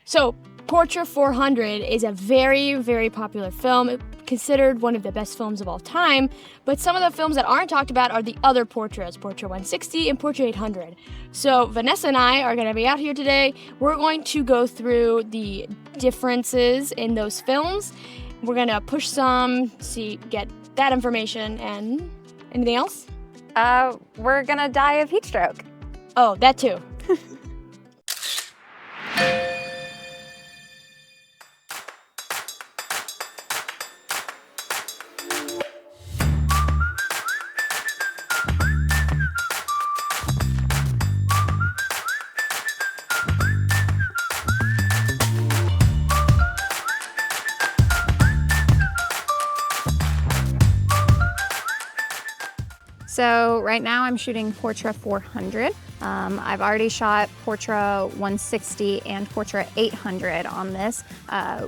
So, Portra 400 is a very, very popular film, considered one of the best films of all time, but some of the films that aren't talked about are the other Portras, Portra 160 and Portra 800. So Vanessa and I are going to be out here today. We're going to go through the differences in those films. We're going to push some, get that information, and anything else? We're gonna die of heat stroke. Oh, that too. So right now I'm shooting Portra 400. I've already shot Portra 160 and Portra 800 on this.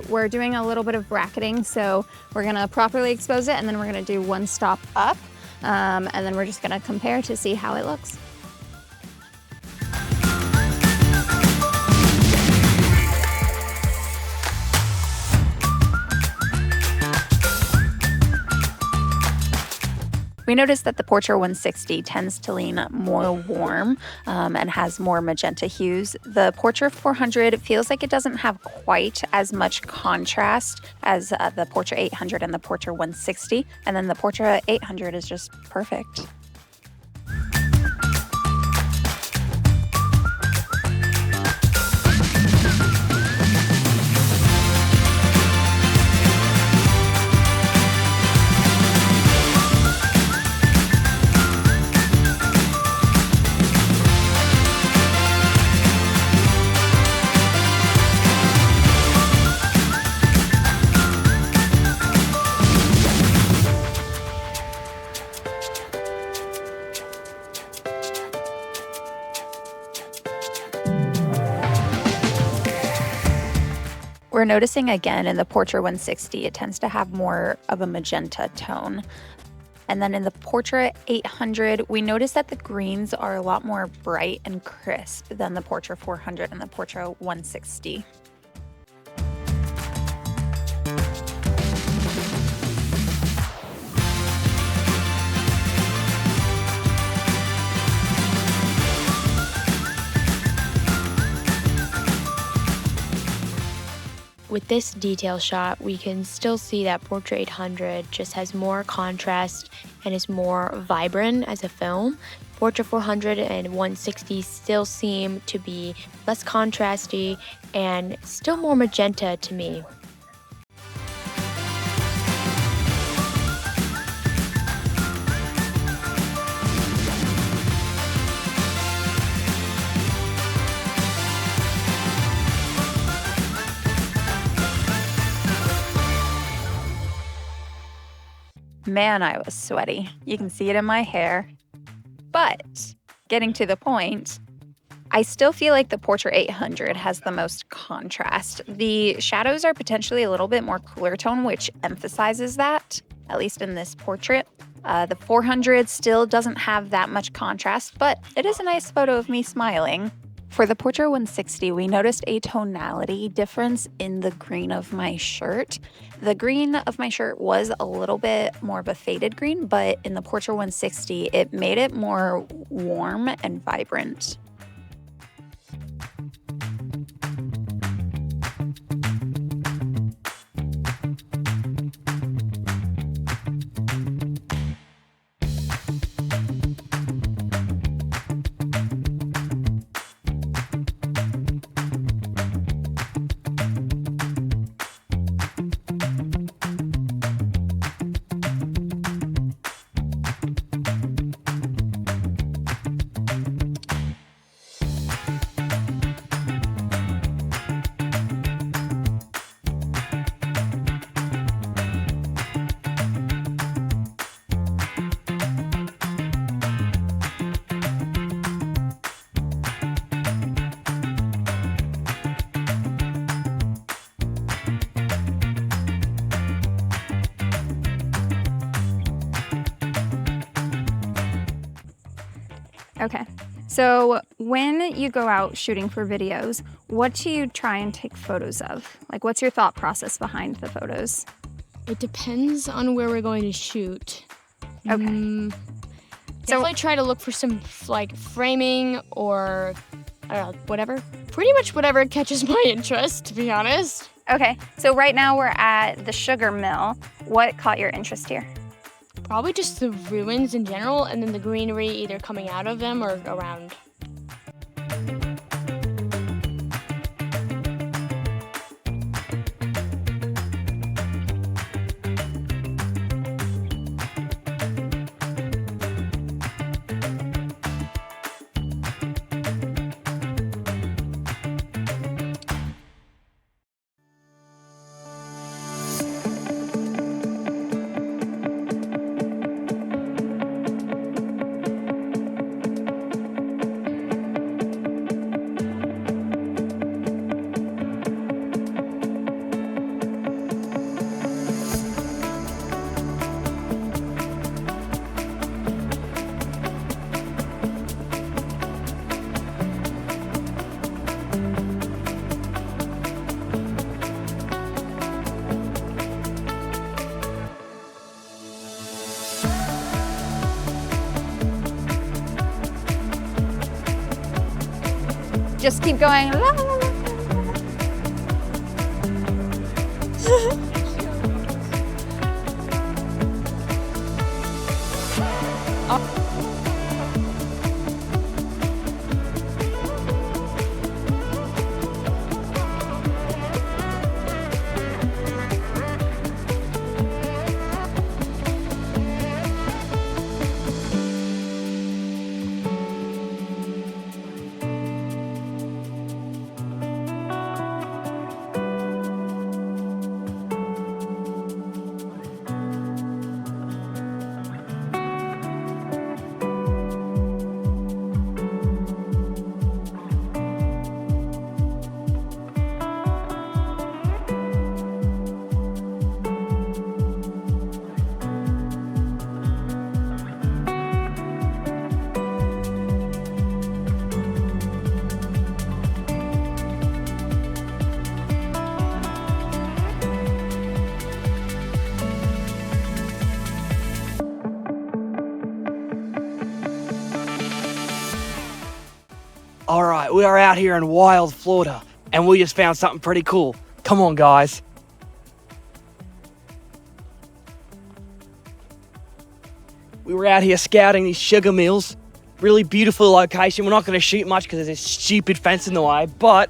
We're doing a little bit of bracketing, so we're gonna properly expose it and then we're gonna do one stop up, and then we're just gonna compare to see how it looks. We noticed that the Portra 160 tends to lean more warm and has more magenta hues. The Portra 400 feels like it doesn't have quite as much contrast as the Portra 800 and the Portra 160. And then the Portra 800 is just perfect. We're noticing again in the Portra 160, it tends to have more of a magenta tone. And then in the Portra 800, we notice that the greens are a lot more bright and crisp than the Portra 400 and the Portra 160. With this detail shot, we can still see that Portra 800 just has more contrast and is more vibrant as a film. Portra 400 and 160 still seem to be less contrasty and still more magenta to me. Man, I was sweaty. You can see it in my hair. But getting to the point, I still feel like the Portra 800 has the most contrast. The shadows are potentially a little bit more cooler tone, which emphasizes that, at least in this portrait. The 400 still doesn't have that much contrast, but it is a nice photo of me smiling. For the Portra 160, we noticed a tonality difference in the green of my shirt. The green of my shirt was a little bit more of a faded green, but in the Portra 160, it made it more warm and vibrant. Okay, So when you go out shooting for videos, what do you try and take photos of? Like, what's your thought process behind the photos? It depends on where we're going to shoot. Okay. Definitely try to look for some like framing or I don't know, whatever. Pretty much whatever catches my interest, to be honest. Okay, so right now we're at the sugar mill. What caught your interest here? Probably just the ruins in general, and then the greenery either coming out of them or around. Just keep going. La, la, la, la. All right, we are out here in wild Florida, and we just found something pretty cool. Come on, guys. We were out here scouting these sugar mills. Really beautiful location. We're not going to shoot much because there's this stupid fence in the way, but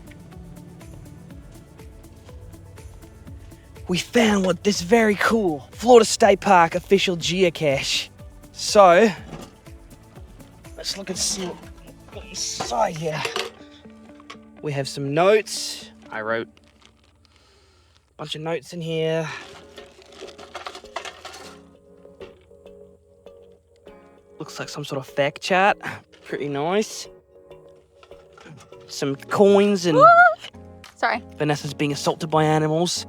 we found what this very cool Florida State Park official geocache. So, let's look and see what inside here. We have some notes. I wrote a bunch of notes in here. Looks like some sort of fact chart. Pretty nice. Some coins and Sorry. Vanessa's being assaulted by animals.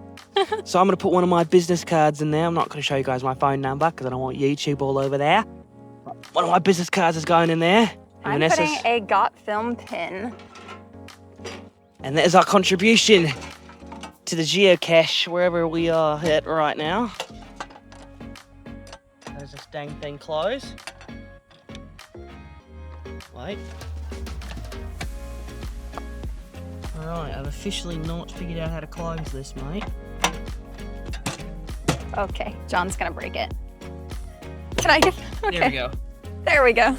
So I'm going to put one of my business cards in there. I'm not going to show you guys my phone number because I don't want YouTube all over there. One of my business cards is going in there. And I'm Vanessa's, putting a got film pin. and that is our contribution to the geocache wherever we are at right now. There's this dang thing close. Wait. Alright, I've officially not figured out how to close this, mate. Okay, John's gonna break it. Can I get? Okay. There we go. There we go.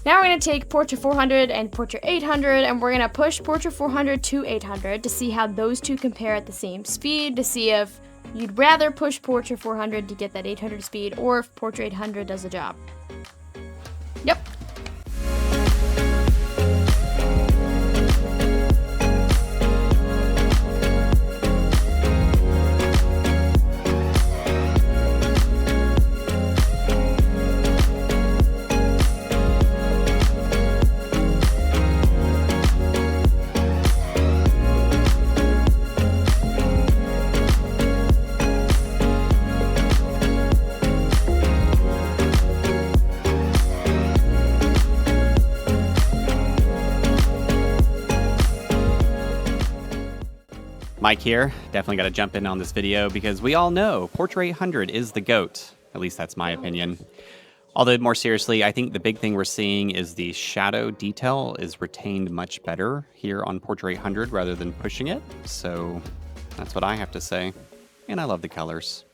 Now we're going to take Portra 400 and Portra 800, and we're going to push Portra 400 to 800 to see how those two compare at the same speed, to see if you'd rather push Portra 400 to get that 800 speed, or if Portra 800 does the job. Yep. Mike here. Definitely got to jump in on this video because we all know Portra 800 is the GOAT. At least that's my opinion. Although more seriously, I think the big thing we're seeing is the shadow detail is retained much better here on Portra 800 rather than pushing it. So that's what I have to say. And I love the colors.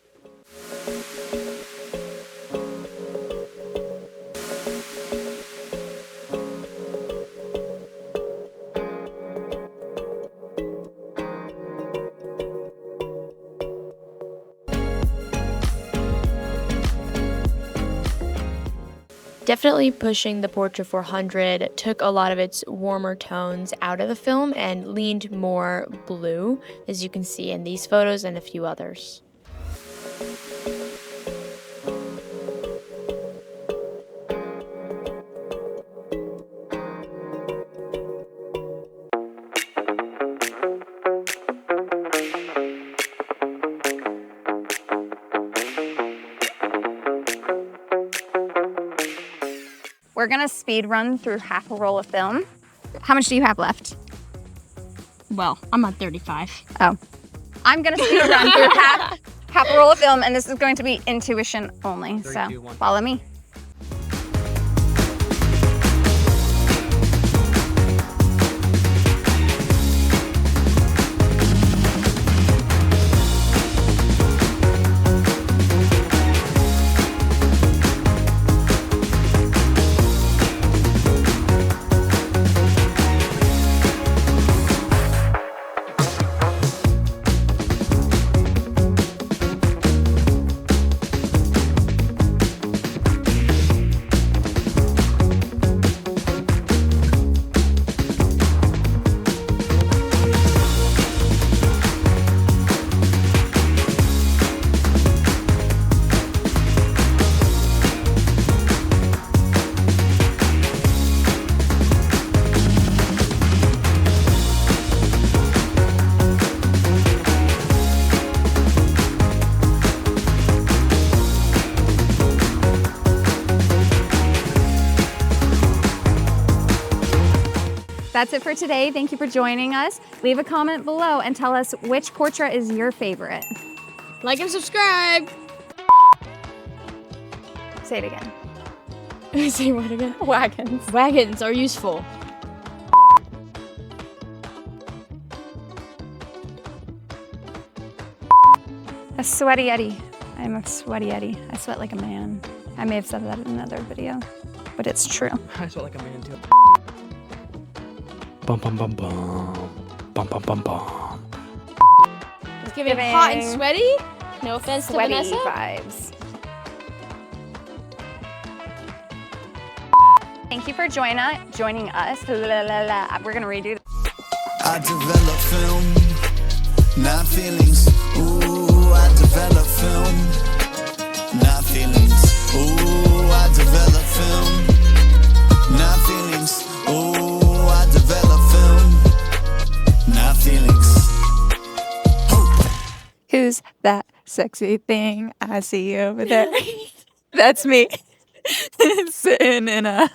Definitely pushing the Portra 400 took a lot of its warmer tones out of the film and leaned more blue, as you can see in these photos and a few others. We're gonna speed run through half a roll of film. How much do you have left? Well, I'm on 35. Oh. I'm gonna speed run through half a roll of film, and this is going to be intuition only. 3, So 2, 1. follow me. That's it for today. Thank you for joining us. Leave a comment below and tell us which Portra is your favorite. Like and subscribe! Say it again. Say what again? Wagons. Wagons are useful. A sweaty Eddie. I'm a sweaty Eddie. I sweat like a man. I may have said that in another video, but it's true. I sweat like a man too. Bum bum bum bum. Bum bum bum bum. It's giving hot and Giving sweaty. No offense Sweaty to Vanessa. vibes. Thank you for joining us. La, la, la. We're gonna redo this. I develop film, not feelings. Ooh, I develop film, not feelings. Ooh, I develop film, not feelings. Ooh, I develop film, not feelings. Who's that sexy thing I see over there? That's me. Sitting in a